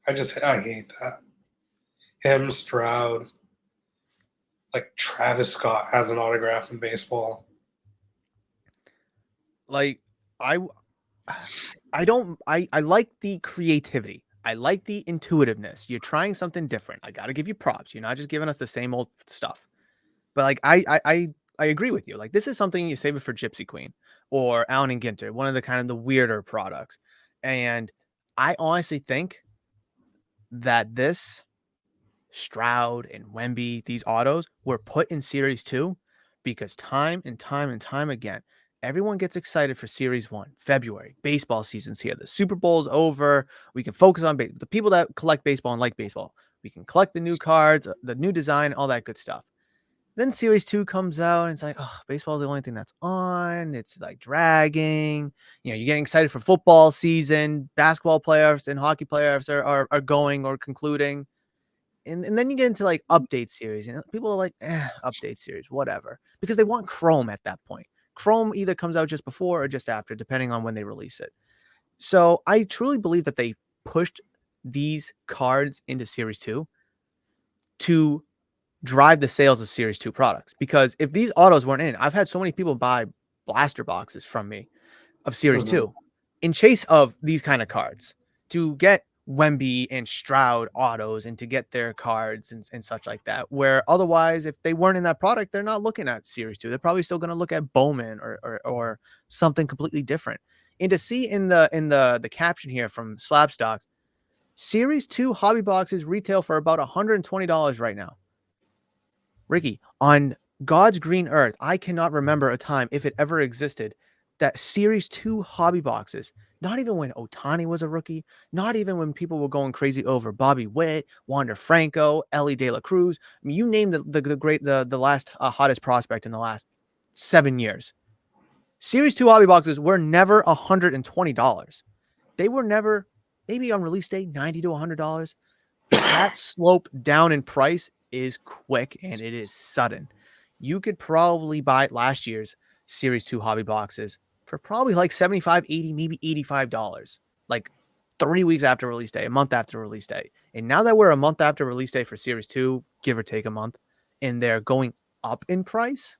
I hate that. Him, Stroud, like Travis Scott has an autograph in baseball. Like I like the creativity. I like the intuitiveness. You're trying something different. I got to give you props. You're not just giving us the same old stuff. But like I agree with you. Like this is something you save it for Gypsy Queen or Allen and Ginter, one of the kind of the weirder products. And I honestly think that this Stroud and Wemby, these autos were put in Series 2 because time and time again, everyone gets excited for Series 1, February. Baseball season's here. The Super Bowl's over. We can focus on the people that collect baseball and like baseball. We can collect the new cards, the new design, all that good stuff. Then Series 2 comes out and it's like, oh, baseball is the only thing that's on. It's like dragging. You know, you're getting excited for football season. Basketball playoffs and hockey playoffs are going or concluding. And then you get into like update series. And people are like, update series, whatever. Because they want Chrome at that point. Chrome either comes out just before or just after, depending on when they release it. So I truly believe that they pushed these cards into Series 2 to drive the sales of Series 2 products. Because if these autos weren't in, I've had so many people buy blaster boxes from me of Series 2 in chase of these kind of cards to get Wemby and Stroud autos and to get their cards and such like that. Where otherwise, if they weren't in that product, they're not looking at Series 2. They're probably still going to look at Bowman or something completely different. And to see in the caption here from Slabstocks, Series 2 hobby boxes retail for about $120 right now. Ricky, on God's green earth, I cannot remember a time, if it ever existed, that Series 2 hobby boxes, not even when Ohtani was a rookie, not even when people were going crazy over Bobby Witt, Wander Franco, Ellie De La Cruz. I mean, you name the last hottest prospect in the last 7 years. Series 2 hobby boxes were never $120. They were never, maybe on release day, $90 to $100. But that slope down in price is quick and it is sudden. You could probably buy last year's Series 2 hobby boxes for probably like $75, $80, maybe $85, like 3 weeks after release day, a month after release day. And now that we're a month after release day for Series 2, give or take a month, and they're going up in price,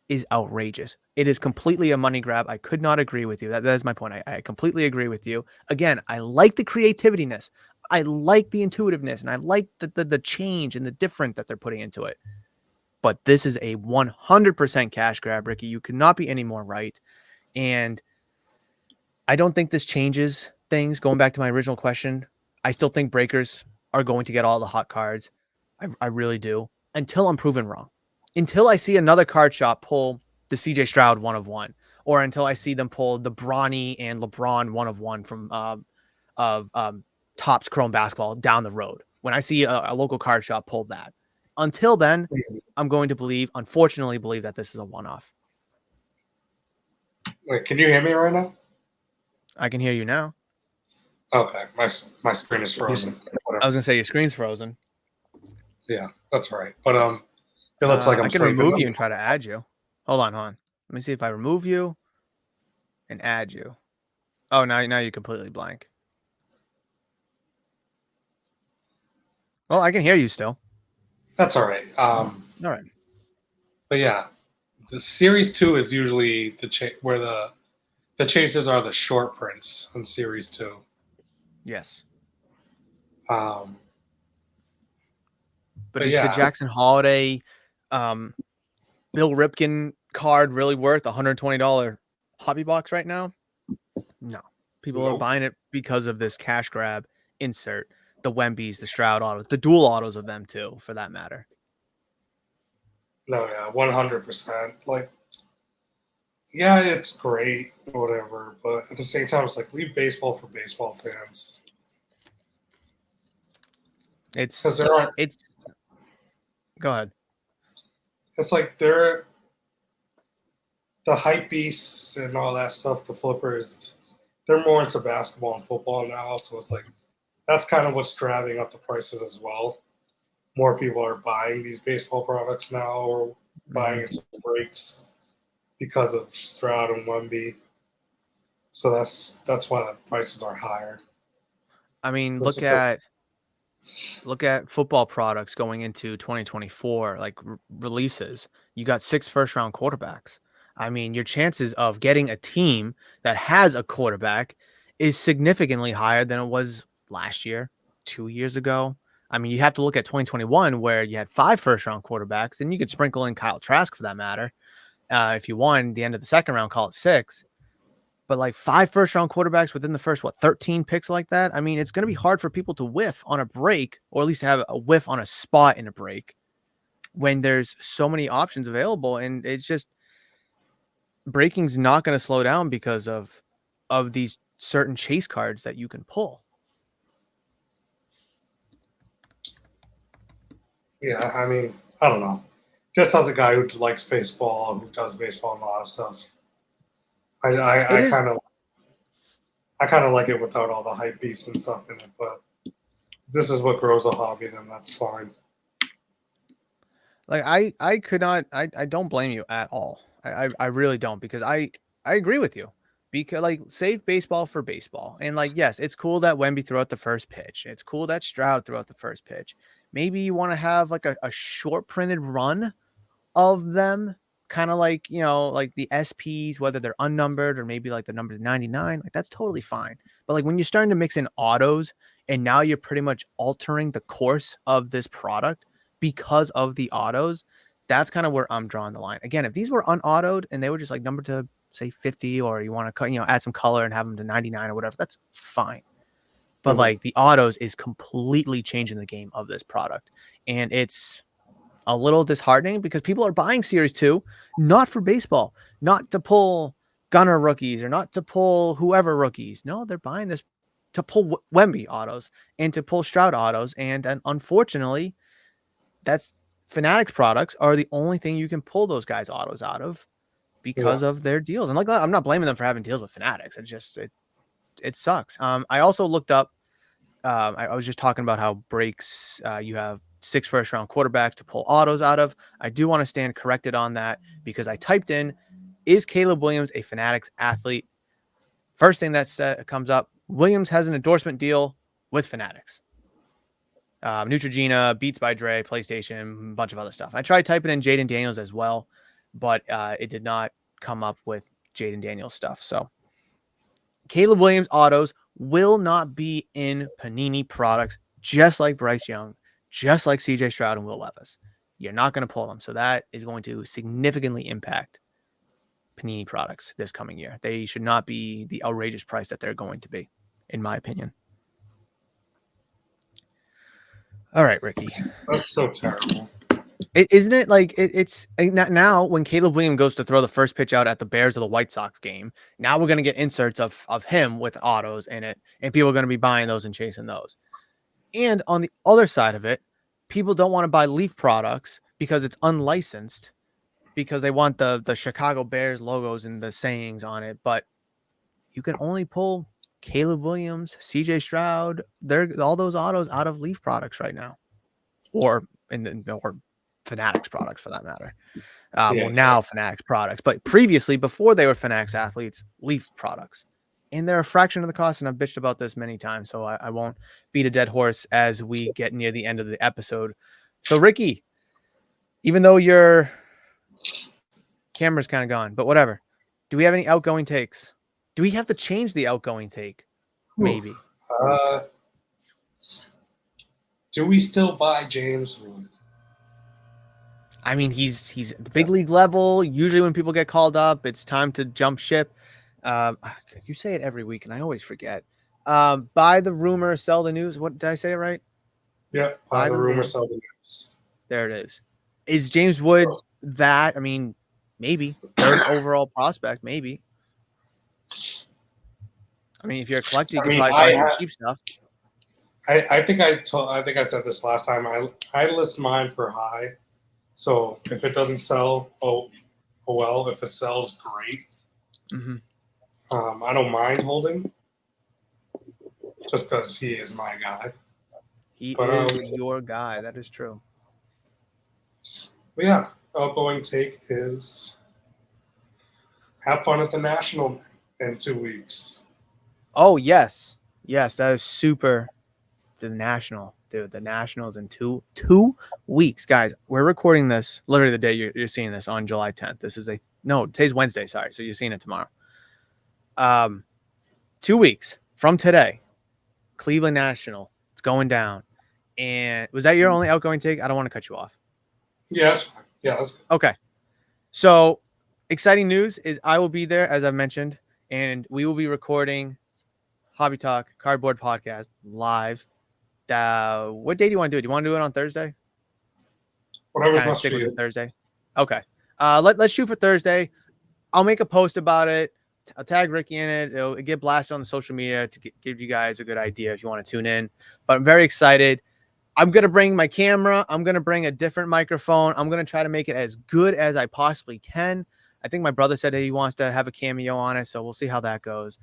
is outrageous. It is completely a money grab. I could not agree with you. That is my point. I completely agree with you. Again, I like the creativeness. I like the intuitiveness, and I like the change and the different that they're putting into it. But this is a 100% cash grab, Ricky. You could not be any more right. And I don't think this changes things. Going back to my original question, I still think breakers are going to get all the hot cards. I really do. Until I'm proven wrong. Until I see another card shop pull the CJ Stroud 1/1, or until I see them pull the Bronny and LeBron 1/1 from Topps Chrome Basketball down the road. When I see a local card shop pull that. Until then, I'm going to unfortunately believe that this is a one-off. Wait, can you hear me right now? I can hear you now. Okay, my screen is frozen. I was gonna say your screen's frozen. Yeah, that's right. But it looks like I'm I can remove you and try to add you. Hold on. Let me see if I remove you and add you. Oh, now you're completely blank. Well, I can hear you still. That's all right. All right. But yeah, the Series 2 is usually where the chases are the short prints in Series 2. Yes. But is yeah, the Jackson Holiday, Bill Ripken card really worth $120 hobby box right now? No. People are buying it because of this cash grab insert. The Wembys, the Stroud autos, the dual autos of them too, for that matter. No, yeah, 100%. Like, yeah, it's great, whatever. But at the same time, it's like, leave baseball for baseball fans. Go ahead. It's like the hype beasts and all that stuff, the flippers, they're more into basketball and football now. So it's like, that's kind of what's driving up the prices as well. More people are buying these baseball products now or buying into breaks because of Stroud and Wemby. So that's why the prices are higher. I mean, look at football products going into 2024, like releases. You got 6 first-round quarterbacks. I mean, your chances of getting a team that has a quarterback is significantly higher than it was last year, 2 years ago. I mean, you have to look at 2021 where you had 5 first-round quarterbacks, and you could sprinkle in Kyle Trask for that matter. If you won the end of the second round, call it 6. But like 5 first-round quarterbacks within the first, 13 picks like that? I mean, it's going to be hard for people to whiff on a break, or at least have a whiff on a spot in a break when there's so many options available. And it's just, breaking's not going to slow down because of these certain chase cards that you can pull. Yeah, I mean, I don't know. Just as a guy who likes baseball, who does baseball and a lot of stuff, I kind of like it without all the hype beasts and stuff in it. But this is what grows a hobby, then that's fine. Like I could not. I don't blame you at all. I really don't, because I agree with you. Because like, save baseball for baseball. And like, yes, it's cool that Wemby threw out the first pitch. It's cool that Stroud threw out the first pitch. Maybe you want to have like a short printed run of them kind of like, like the SPs, whether they're unnumbered or maybe like the number 99, like that's totally fine. But like when you're starting to mix in autos and now you're pretty much altering the course of this product because of the autos, that's kind of where I'm drawing the line. Again, if these were unautoed and they were just like numbered to say 50, or you want to add some color and have them to 99 or whatever, that's fine. But like the autos is completely changing the game of this product. And it's a little disheartening because people are buying Series 2, not for baseball, not to pull Gunner rookies or not to pull whoever rookies. No, they're buying this to pull Wemby autos and to pull Stroud autos. And unfortunately, that's Fanatics products are the only thing you can pull those guys autos out of because of their deals. And like, I'm not blaming them for having deals with Fanatics. It's just, it sucks. I also looked up, I was just talking about how breaks, you have 6 first-round quarterbacks to pull autos out of. I do want to stand corrected on that because I typed in, is Caleb Williams a Fanatics athlete? First thing that comes up, Williams has an endorsement deal with Fanatics. Neutrogena, Beats by Dre, PlayStation, a bunch of other stuff. I tried typing in Jaden Daniels as well, but it did not come up with Jaden Daniels stuff. So Caleb Williams autos will not be in Panini products, just like Bryce Young, just like CJ Stroud and Will Levis. You're not going to pull them. So that is going to significantly impact Panini products this coming year. They should not be the outrageous price that they're going to be, in my opinion. All right, Ricky. That's so terrible. Isn't it like it's now when Caleb Williams goes to throw the first pitch out at the Bears or the White Sox game, now we're going to get inserts of him with autos in it, and people are going to be buying those and chasing those. And on the other side of it, people don't want to buy Leaf products because it's unlicensed, because they want the Chicago Bears logos and the sayings on it. But you can only pull Caleb Williams, CJ Stroud, all those autos out of Leaf products right now, or Fanatics products for that matter. Well, now Fanatics products, but previously, before they were Fanatics athletes, Leaf products. And they're a fraction of the cost, and I've bitched about this many times, so I won't beat a dead horse as we get near the end of the episode. So, Ricky, even though your camera's kind of gone, but whatever, do we have any outgoing takes? Do we have to change the outgoing take? Maybe. Do we still buy James Wood? I mean, he's at the big league level. Usually when people get called up, it's time to jump ship. You say it every week, and I always forget. Buy the rumor, sell the news. What did I say it right? Yeah, buy the rumor, sell the news. There it is. Is James Wood that? I mean, maybe third overall prospect, maybe. I mean, if you're a collector, you can probably find some cheap stuff. I think I said this last time. I list mine for high, so if it doesn't sell, oh well. If it sells, great. Mm-hmm. I don't mind holding, just because he is my guy. He is your guy. That is true. But yeah, outgoing take is have fun at the National in 2 weeks. Oh yes, that is super. The National, dude. The Nationals in two weeks, guys. We're recording this literally the day you're seeing this on July 10th. This is today's Wednesday. Sorry, so you're seeing it tomorrow. 2 weeks from today, Cleveland National. It's going down. And was that your only outgoing take? I don't want to cut you off. Yes. Yeah. That's good. Okay. So exciting news is I will be there, as I've mentioned, and we will be recording Hobby Talk Cardboard Podcast live. What day do you want to do it? Do you want to do it on Thursday? Whatever's kind of best stick for with you. the Thursday. Okay. Let's shoot for Thursday. I'll make a post about it. I'll tag Ricky in it. It'll get blasted on the social media to give you guys a good idea if you want to tune in. But I'm very excited. I'm going to bring my camera. I'm going to bring a different microphone. I'm going to try to make it as good as I possibly can. I think my brother said that he wants to have a cameo on it, so we'll see how that goes.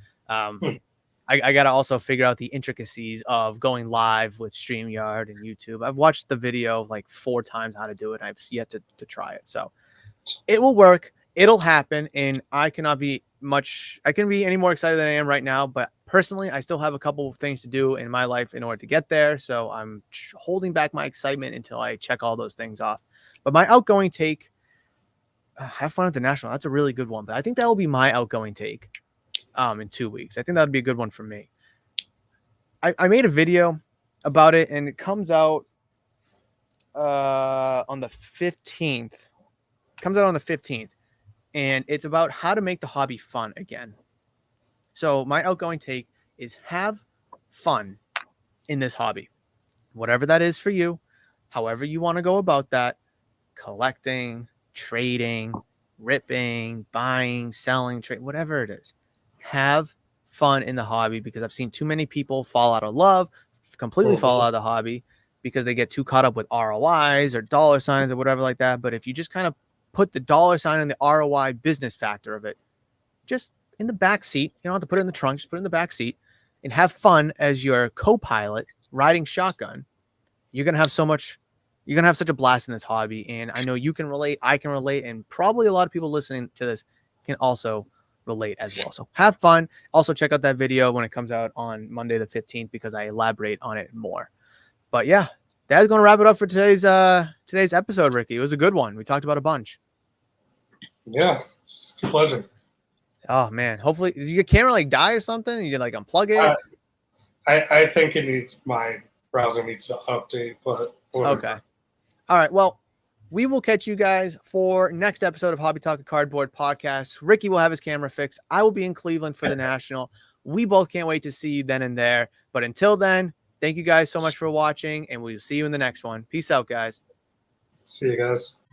I got to also figure out the intricacies of going live with StreamYard and YouTube. I've watched the video like 4 times how to do it. I've yet to try it. So it will work. It'll happen. And I can be any more excited than I am right now. But personally, I still have a couple of things to do in my life in order to get there. So I'm holding back my excitement until I check all those things off. But my outgoing take, have fun at the national. That's a really good one. But I think that will be my outgoing take in 2 weeks. I think that would be a good one for me. I made a video about it, and it comes out on the 15th. It comes out on the 15th, and it's about how to make the hobby fun again. So my outgoing take is have fun in this hobby, whatever that is for you, however you want to go about that, collecting, trading, ripping, buying, selling, trade, whatever it is. Have fun in the hobby, because I've seen too many people fall out of love, completely fall out of the hobby because they get too caught up with ROIs or dollar signs or whatever like that. But if you just kind of put the dollar sign and the ROI business factor of it just in the back seat, you don't have to put it in the trunk, just put it in the back seat and have fun as your co-pilot riding shotgun. You're going to have such a blast in this hobby. And I know you can relate, I can relate, and probably a lot of people listening to this can also relate as well. So have fun. Also check out that video when it comes out on Monday the 15th, because I elaborate on it more. But yeah, that's going to wrap it up for today's episode, Ricky. It was a good one. We talked about a bunch. Yeah, it's a pleasure. Oh man, hopefully did your camera like die or something? You like unplug it? I think my browser needs to update, but whatever. Okay. All right. Well, we will catch you guys for next episode of Hobby Talk a Cardboard podcast. Ricky will have his camera fixed. I will be in Cleveland for the National. We both can't wait to see you then and there. But until then, thank you guys so much for watching, and we'll see you in the next one. Peace out, guys. See you guys.